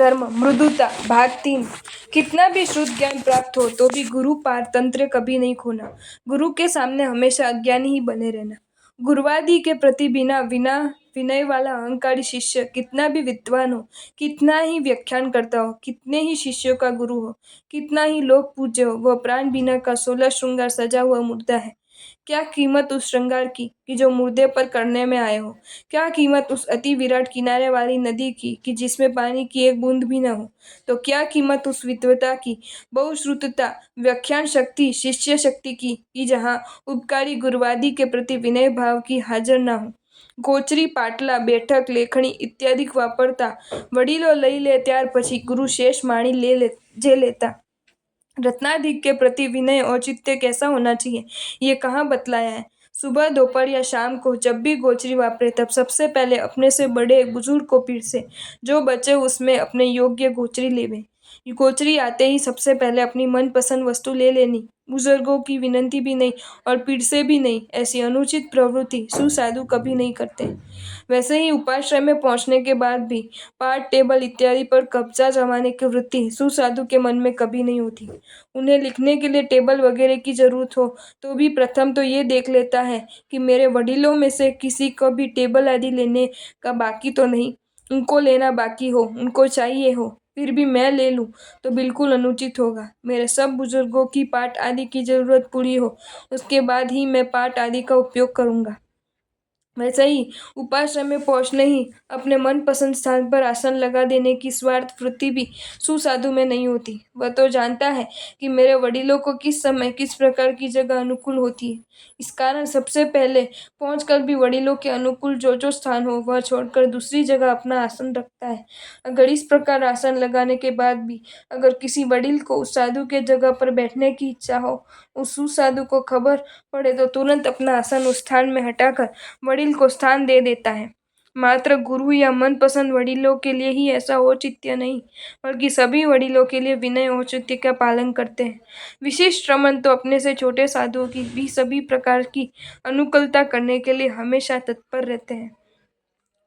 धर्म मृदुता भाग 3। कितना भी शुद्ध ज्ञान प्राप्त हो तो भी गुरु पारतंत्र कभी नहीं खोना। गुरु के सामने हमेशा अज्ञानी ही बने रहना। गुरुवादी के प्रति बिना बिना विनय वाला अहंकारी शिष्य कितना भी विद्वान हो, कितना ही व्याख्यान करता हो, कितने ही शिष्यों का गुरु हो, कितना ही लोग पूज्य हो, वह प्राण बिना का 16 श्रृंगार सजा हुआ मुर्दा है। क्या कीमत उस श्रृंगार की कि जो मुर्दे पर करने में आए हो? क्या कीमत उस अति विराट किनारे वाली नदी की कि जिसमें पानी की एक बूंद भी न हो? तो क्या कीमत उस विद्वता की, बहुश्रुतता, व्याख्यान शक्ति, शिष्य शक्ति की कि जहाँ उपकारी गुरुवादी के प्रति विनय भाव की हाजर न हो? गोचरी पाटला बैठक लेखनी इत्यादि वापरता वडीलो लई ले त्यार पछी गुरु शेष माणी जे लेता। रत्नाधिक के प्रति विनय औचित्य कैसा होना चाहिए ये कहाँ बतलाया है? सुबह दोपहर या शाम को जब भी गोचरी वापरे तब सबसे पहले अपने से बड़े बुजुर्ग को पीरसे, जो बचे उसमें अपने योग्य गोचरी लेवे। गोचरी आते ही सबसे पहले अपनी मनपसंद वस्तु ले लेनी, बुजुर्गों की विनती भी नहीं और पीरसे भी नहीं, ऐसी अनुचित प्रवृत्ति सुसाधु कभी नहीं करते। वैसे ही उपाश्रय में पहुंचने के बाद भी पाठ टेबल इत्यादि पर कब्जा जमाने की वृत्ति सुसाधु के मन में कभी नहीं होती। उन्हें लिखने के लिए टेबल वगैरह की जरूरत हो तो भी प्रथम तो ये देख लेता है कि मेरे वडीलों में से किसी को भी टेबल आदि लेने का बाकी तो नहीं। उनको लेना बाकी हो, उनको चाहिए हो, फिर भी मैं ले लूं तो बिल्कुल अनुचित होगा। मेरे सब बुजुर्गों की पाठ आदि की जरूरत पूरी हो, उसके बाद ही मैं पाठ आदि का उपयोग करूंगा। वैसे ही उपाश्रम में पहुंचने ही अपने मनपसंद स्थान पर आसन लगा देने की स्वार्थ वृत्ति भी सुसाधु में नहीं होती। वह तो जानता है कि मेरे वडीलों को किस समय किस प्रकार की जगह अनुकूल होती है। इस कारण सबसे पहले पहुंचकर भी वडीलों के अनुकूल जो स्थान हो वह छोड़कर दूसरी जगह अपना आसन रखता है। अगर इस प्रकार आसन लगाने के बाद भी अगर किसी वडील को उस साधु के जगह पर बैठने की इच्छा हो, उस सुसाधु को खबर पड़े तो तुरंत अपना आसन उस स्थान में हटाकर वडील को स्थान दे देता है। मात्र गुरु या मनपसंद वडीलों के लिए ही ऐसा औचित्य नहीं, बल्कि सभी वडीलों के लिए विनय औचित्य का पालन करते हैं। विशिष्ट रमन तो अपने से छोटे साधुओं की भी सभी प्रकार की अनुकूलता करने के लिए हमेशा तत्पर रहते हैं।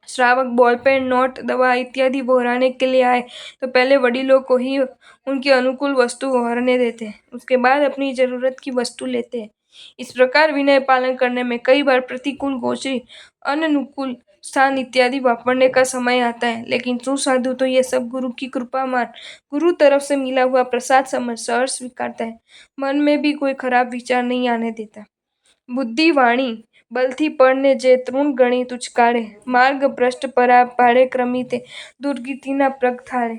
श्रावक बॉलपेन, नोट, दवा इत्यादि बोहराने के लिए आए तो पहले वडीलों को ही उनकी अनुकूल वस्तु बोहरने देते हैं, उसके बाद अपनी जरूरत की वस्तु लेते हैं। इस प्रकार विनय पालन करने में कई बार प्रतिकूल गोचरी, अननुकूल स्थान इत्यादि वापरने का समय आता है, लेकिन सुसाधु तो ये सब गुरु की कृपा मान, गुरु तरफ से मिला हुआ प्रसाद समझ सहर्ष स्वीकारता है। मन में भी कोई खराब विचार नहीं आने देता। बुद्धि वाणी बलथी પડને જે તૃણ ગણી તુચકારે માર્ગ ભ્રષ્ટ પરા પાડે ક્રમિતે दुर्गतिना प्रग थारे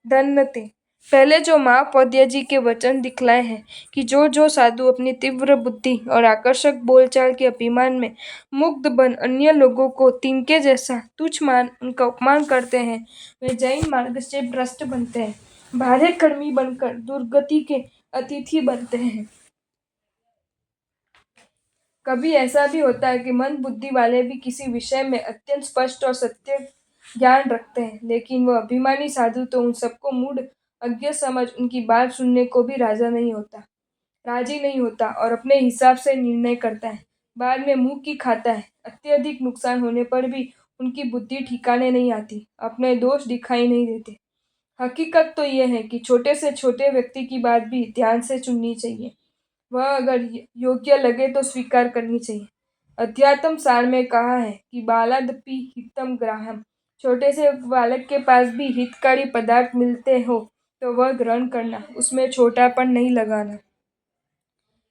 धन्य ते। पहले जो महापौध्य जी के वचन दिखलाए हैं कि जो साधु अपनी तीव्र बुद्धि और आकर्षक बोलचाल के अभिमान में मुग्ध बन अन्य लोगों को तिनके जैसा तुच्छ मान उनका अपमान करते हैं, वे जैन मार्ग से भ्रष्ट बनते हैं, भारे कर्मी बनकर दुर्गति के अतिथि बनते हैं। कभी ऐसा भी होता है कि मंद बुद्धि वाले भी किसी विषय में अत्यंत स्पष्ट और सत्य ज्ञान रखते हैं, लेकिन वह अभिमानी साधु तो उन सबको मूढ़ अज्ञ समझ उनकी बात सुनने को भी राजी नहीं होता और अपने हिसाब से निर्णय करता है। बाद में मुंह की खाता है। अत्यधिक नुकसान होने पर भी उनकी बुद्धि ठिकाने नहीं आती, अपने दोष दिखाई नहीं देते। हकीकत तो यह है कि छोटे से छोटे व्यक्ति की बात भी ध्यान से सुननी चाहिए। वह अगर योग्य लगे तो स्वीकार करनी चाहिए। अध्यात्म सार में कहा है कि बालादपि हितम ग्राह्यम, छोटे से बालक के पास भी हितकारी पदार्थ मिलते हो तो वह ग्रहण करना, उसमें छोटापन नहीं लगाना।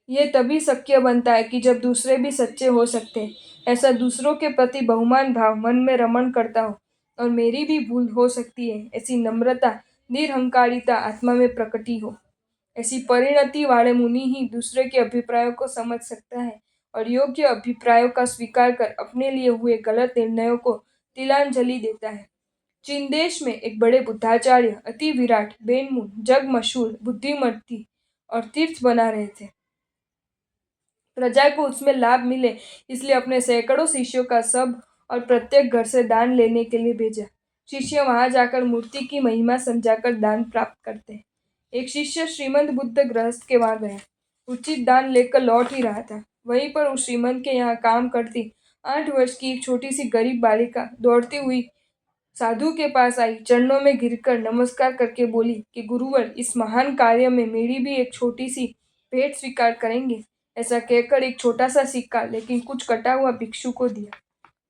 ये तभी शक्य बनता है कि जब दूसरे भी सच्चे हो सकते हैं, ऐसा दूसरों के प्रति बहुमान भाव मन में रमण करता हो और मेरी भी भूल हो सकती है, ऐसी नम्रता निरहंकारिता आत्मा में प्रकटी हो। ऐसी परिणति वाले मुनि ही दूसरे के अभिप्रायों को समझ सकता है और योग्य अभिप्रायों का स्वीकार कर अपने लिए हुए गलत निर्णयों को तिलांजलि देता है। चीन देश में एक बड़े बुद्धाचार्य अति विराट बेनमून जग मशहूर बुद्धिमती और तीर्थ बना रहे थे। प्रजा को उसमें लाभ मिले इसलिए अपने सैकड़ों शिष्यों का सब और प्रत्येक घर से दान लेने के लिए भेजा। शिष्य वहां जाकर मूर्ति की महिमा समझाकर दान प्राप्त करते हैं। एक शिष्य श्रीमंत बुद्ध गृहस्थ के वहां गया, उचित दान लेकर लौट ही रहा था। वहीं पर उस श्रीमंत के यहाँ काम करती 8 वर्ष की एक छोटी सी गरीब बालिका दौड़ती हुई साधु के पास आई, चरणों में गिरकर नमस्कार करके बोली कि गुरुवर, इस महान कार्य में मेरी भी एक छोटी सी भेंट स्वीकार करेंगे। ऐसा कहकर एक छोटा सा सिक्का लेकिन कुछ कटा हुआ भिक्षु को दिया।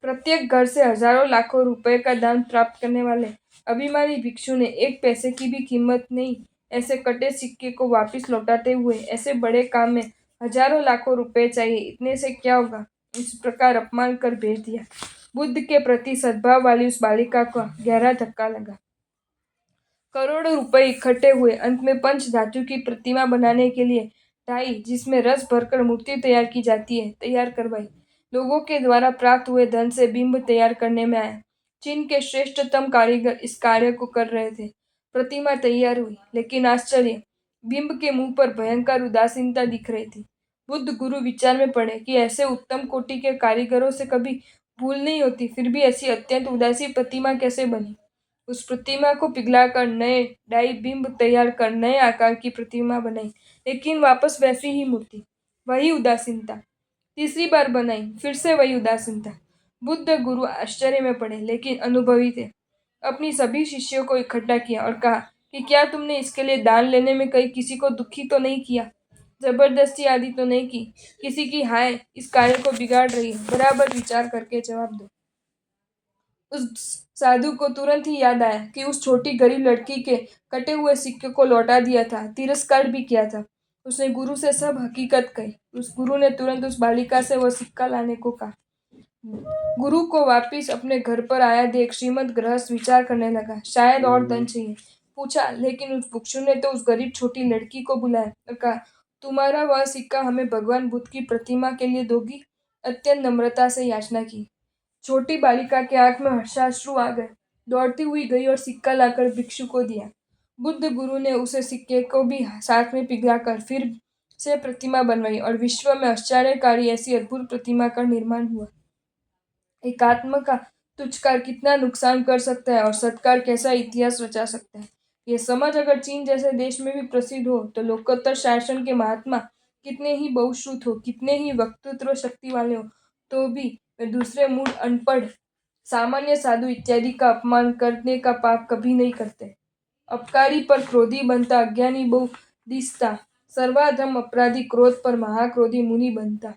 प्रत्येक घर से हजारों लाखों रुपए का दान प्राप्त करने वाले अभिमानी भिक्षु ने एक पैसे की भी कीमत नहीं ऐसे कटे सिक्के को वापस लौटाते हुए, ऐसे बड़े काम में हजारों लाखों रुपए चाहिए, इतने से क्या होगा, इस प्रकार अपमान कर भेज दिया। बुद्ध के प्रति सद्भाव वाली उस बालिका को गहरा धक्का लगा। करोड़ों रुपए इकट्ठे हुए। अंत में पंच धातु की प्रतिमा बनाने के लिए डाई, जिसमें रस भरकर मूर्ति तैयार की जाती है, तैयार करवाई। लोगों के द्वारा प्राप्त हुए धन से बिंब तैयार करने में आया। चीन के श्रेष्ठतम कारीगर इस कार्य को कर रहे थे। प्रतिमा तैयार हुई, लेकिन आश्चर्य, बिंब के मुंह पर भयंकर उदासीनता दिख रही थी। बुद्ध गुरु विचार में पड़े कि ऐसे उत्तम कोटि के कारीगरों से कभी भूल नहीं होती, फिर भी ऐसी अत्यंत उदासी प्रतिमा कैसे बनी। उस प्रतिमा को पिघलाकर नए डाई बिंब तैयार कर नए आकार की प्रतिमा बनाई, लेकिन वापस वैसी ही मूर्ति, वही उदासीनता। तीसरी बार बनाई, फिर से वही उदासीनता। बुद्ध गुरु आश्चर्य में पड़े, लेकिन अनुभवी थे। अपनी सभी शिष्यों को इकट्ठा किया और कहा कि क्या तुमने इसके लिए दान लेने में कहीं किसी को दुखी तो नहीं किया, जबरदस्ती आदि तो नहीं की, किसी की हाय इस कार्य को बिगाड़ रही है, बराबर विचार करके जवाब दो। उस साधु को तुरंत ही याद आया कि उस छोटी गरीब लड़की के कटे हुए सिक्के को लौटा दिया था, तिरस्कार भी किया था। उसने गुरु से सब हकीकत कही। उस गुरु ने तुरंत उस बालिका से वह सिक्का लाने को कहा। गुरु को वापिस अपने घर पर आया देख श्रीमद गृहस्थ विचार करने लगा, शायद और धन चाहिए। पूछा, लेकिन उस भिक्षु ने तो उस गरीब छोटी लड़की को बुलाया और कहा, तुम्हारा वह सिक्का हमें भगवान बुद्ध की प्रतिमा के लिए दोगी? अत्यंत नम्रता से याचना की। छोटी बालिका के आंख में हर्षाश्रु आ गए। दौड़ती हुई गई और सिक्का लाकर भिक्षु को दिया। बुद्ध गुरु ने उसे सिक्के को भी साथ में पिघलाकर फिर से प्रतिमा बनवाई और विश्व में आश्चर्यकारी ऐसी अद्भुत प्रतिमा का निर्माण हुआ। एक आत्मा का तुच्छकार कितना नुकसान कर सकता है और सत्कार कैसा इतिहास रचा सकता है, ये समझ अगर चीन जैसे देश में भी प्रसिद्ध हो तो लोकोत्तर शासन के महात्मा कितने ही बहुश्रुत हो, कितने ही वक्तृत्व शक्ति वाले हो, तो भी वे दूसरे मूढ़, अनपढ़, सामान्य साधु इत्यादि का अपमान करने का पाप कभी नहीं करते। अपकारी पर क्रोधी बनता अज्ञानी बहु दिसता, सर्वाधम अपराधी क्रोध पर महाक्रोधी मुनि बनता।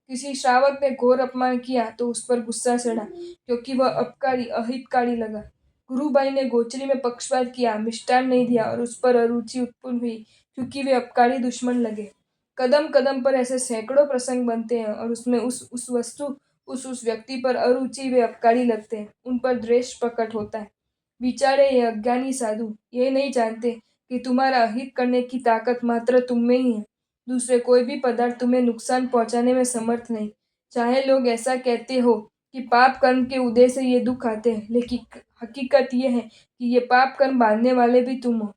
किसी श्रावक ने घोर अपमान किया तो उस पर गुस्सा चढ़ा, क्योंकि वह अपकारी अहितकारी लगा। गुरुभाई ने गोचरी में पक्षपात किया, मिष्टान नहीं दिया और उस पर अरुचि उत्पन्न हुई, क्योंकि वे अपकारी दुश्मन लगे। कदम कदम पर ऐसे सैकड़ों प्रसंग बनते हैं और उसमें उस वस्तु उस व्यक्ति पर अरुचि वे अपकारी लगते हैं, उन पर द्वेष प्रकट होता है। बेचारे ये अज्ञानी साधु ये नहीं जानते कि तुम्हारा अहित करने की ताकत मात्र तुम में ही है। दूसरे कोई भी पदार्थ तुम्हें नुकसान पहुंचाने में समर्थ नहीं। चाहे लोग ऐसा कहते हो कि पाप कर्म के उदय से ये दुख आते हैं, लेकिन हकीकत ये है कि ये पाप कर्म बांधने वाले भी तुम हो।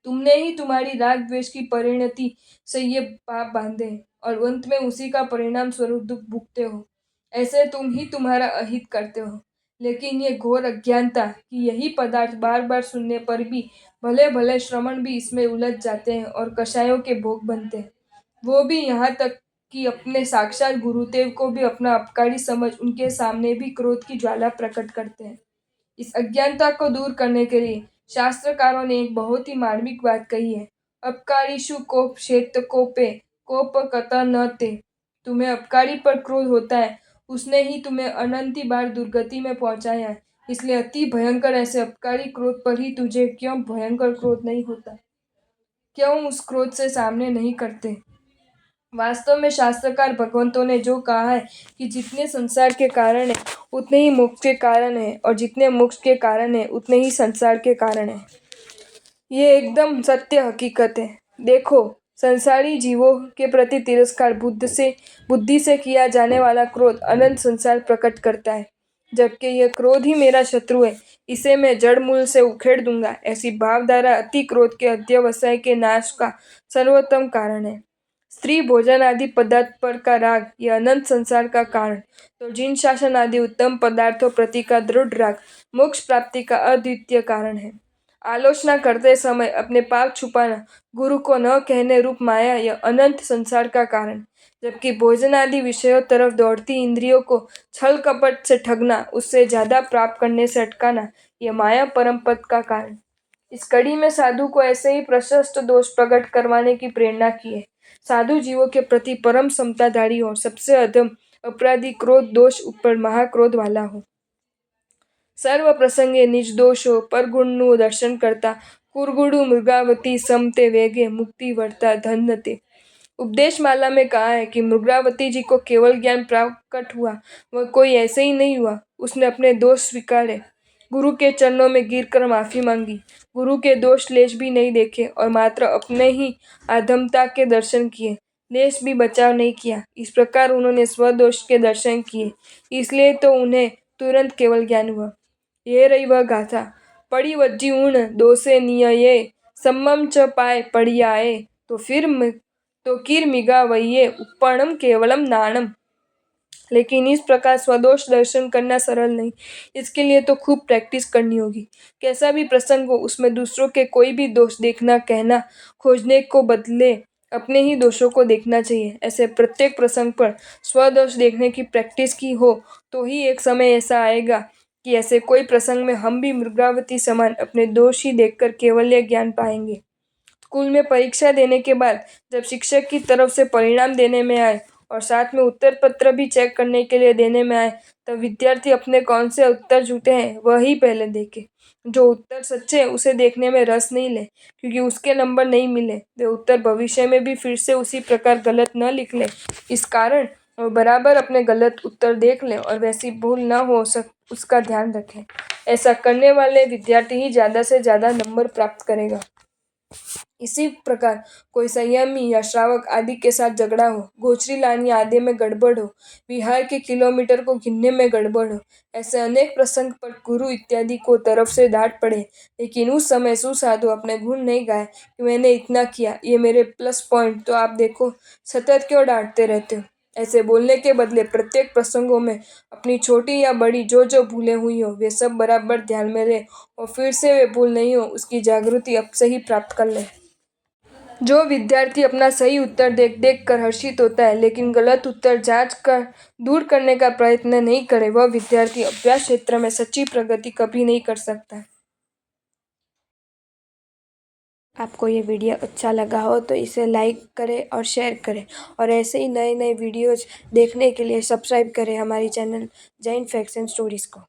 तुमने ही तुम्हारी राग द्वेष की परिणति से ये पाप बांधे हैं और अंत में उसी का परिणाम स्वरूप दुख भुगते हो। ऐसे तुम ही तुम्हारा अहित करते हो, लेकिन ये घोर अज्ञानता कि यही पदार्थ बार बार सुनने पर भी भले भले श्रमण भी इसमें उलझ जाते हैं और कषायों के भोग बनते हैं, वो भी यहाँ तक कि अपने साक्षात गुरुदेव को भी अपना अपकारी समझ उनके सामने भी क्रोध की ज्वाला प्रकट करते हैं। इस अज्ञानता को दूर करने के लिए शास्त्रकारों ने एक बहुत ही मार्मिक बात कही है, अपकारीषु कोप क्षेत्र कोपे कोप कथा न ते। तुम्हें अपकारी पर क्रोध होता है, उसने ही तुम्हें अनंति बार दुर्गति में पहुंचाया है, इसलिए अति भयंकर ऐसे अपकारी क्रोध पर ही तुझे क्यों भयंकर क्रोध नहीं होता, क्यों उस क्रोध से सामने नहीं करते। वास्तव में शास्त्रकार भगवंतों ने जो कहा है कि जितने संसार के कारण है उतने ही मोक्ष के कारण है और जितने मोक्ष के कारण है उतने ही संसार के कारण है, ये एकदम सत्य हकीकत है। देखो, संसारी जीवों के प्रति तिरस्कार बुद्धि से किया जाने वाला क्रोध अनंत संसार प्रकट करता है, जबकि यह क्रोध ही मेरा शत्रु है, इसे मैं जड़ मूल से उखेड़ दूंगा, ऐसी भावधारा अति क्रोध के अध्यवसाय के नाश का सर्वोत्तम कारण है। स्त्री, भोजन आदि पदार्थ पर का राग यह अनंत संसार का कारण, तो जिन शासन आदि उत्तम पदार्थों प्रति का दृढ़ राग मोक्ष प्राप्ति का अद्वितीय कारण है। आलोचना करते समय अपने पाप छुपाना गुरु को न कहने रूप माया या अनंत संसार का कारण, जबकि भोजन आदि विषयों तरफ दौड़ती इंद्रियों को छल कपट से ठगना, उससे ज्यादा प्राप्त करने से अटकाना, यह माया परम पद का कारण। इस कड़ी में साधु को ऐसे ही प्रशस्त दोष प्रकट करवाने की प्रेरणा की है। साधु जीवों के प्रति परम समताधारी हो, सबसे अधम अपराधी क्रोध दोष ऊपर महाक्रोध वाला हो, સર્વ પ્રસંગે નિર્દોષો પરગુણનું દર્શન કરતા कुरगुरु मृगावती समते वेगे मुक्ति वर्ता धन्यते। उपदेश माला में कहा है कि मृगावती जी को केवल ज्ञान प्रकट हुआ, वह कोई ऐसे ही नहीं हुआ। उसने अपने दोष स्वीकारे, गुरु के चरणों में गिरकर माफी मांगी, गुरु के दोष लेश भी नहीं देखे और मात्र अपने ही अधमता के दर्शन किए, लेश भी बचाव नहीं किया। इस प्रकार उन्होंने स्वदोष के दर्शन किए, इसलिए तो उन्हें तुरंत केवल ज्ञान हुआ। ये रही वह गाथा। पड़ी वज्जी ऊण दोसे नियये सम्मम च पाए पड़ियाए तो किर मिगा वये उपणम केवलम नाणम। लेकिन इस प्रकार स्वदोष दर्शन करना सरल नहीं, इसके लिए तो खूब प्रैक्टिस करनी होगी। कैसा भी प्रसंग हो, उसमें दूसरों के कोई भी दोष देखना, कहना, खोजने को बदले अपने ही दोषों को देखना चाहिए। ऐसे प्रत्येक प्रसंग पर स्वदोष देखने की प्रैक्टिस की हो तो ही एक समय ऐसा आएगा कि ऐसे कोई प्रसंग में हम भी मृगावती समान अपने दोष ही देखकर केवल ज्ञान पाएंगे। स्कूल में परीक्षा देने के बाद जब शिक्षक की तरफ से परिणाम देने में आए और साथ में उत्तर पत्र भी चेक करने के लिए देने में आए, तब विद्यार्थी अपने कौन से उत्तर झूठे हैं वह ही पहले देखे। जो उत्तर सच्चे हैं उसे देखने में रस नहीं ले, क्योंकि उसके नंबर नहीं मिले। वे उत्तर भविष्य में भी फिर से उसी प्रकार गलत न लिख ले, इस कारण और बराबर अपने गलत उत्तर देख ले और वैसी भूल न हो उसका ध्यान रखें। ऐसा करने वाले विद्यार्थी ही ज्यादा से ज्यादा नंबर प्राप्त करेगा। इसी प्रकार कोई संयमी या श्रावक आदि के साथ झगड़ा हो, गोचरी लानी आदि में गड़बड़ हो, विहार के किलोमीटर को गिनने में गड़बड़ हो, ऐसे अनेक प्रसंग पर गुरु इत्यादि को तरफ से डांट पड़े, लेकिन उस समय सुसाधु अपने गुण नहीं गाए कि मैंने इतना किया, ये मेरे प्लस पॉइंट, तो आप देखो सतत क्यों डांटते रहते हो। ऐसे बोलने के बदले प्रत्येक प्रसंगों में अपनी छोटी या बड़ी जो जो भूलें हुई हो वे सब बराबर ध्यान में ले और फिर से वे भूल नहीं हो उसकी जागृति अब से ही प्राप्त कर ले। जो विद्यार्थी अपना सही उत्तर देख देख कर हर्षित होता है लेकिन गलत उत्तर जांच कर दूर करने का प्रयत्न नहीं करे, वह विद्यार्थी अभ्यास क्षेत्र में सच्ची प्रगति कभी नहीं कर सकता। आपको ये वीडियो अच्छा लगा हो तो इसे लाइक करें और शेयर करें, और ऐसे ही नए नए वीडियोज देखने के लिए सब्सक्राइब करें हमारी channel Jain facts and stories को।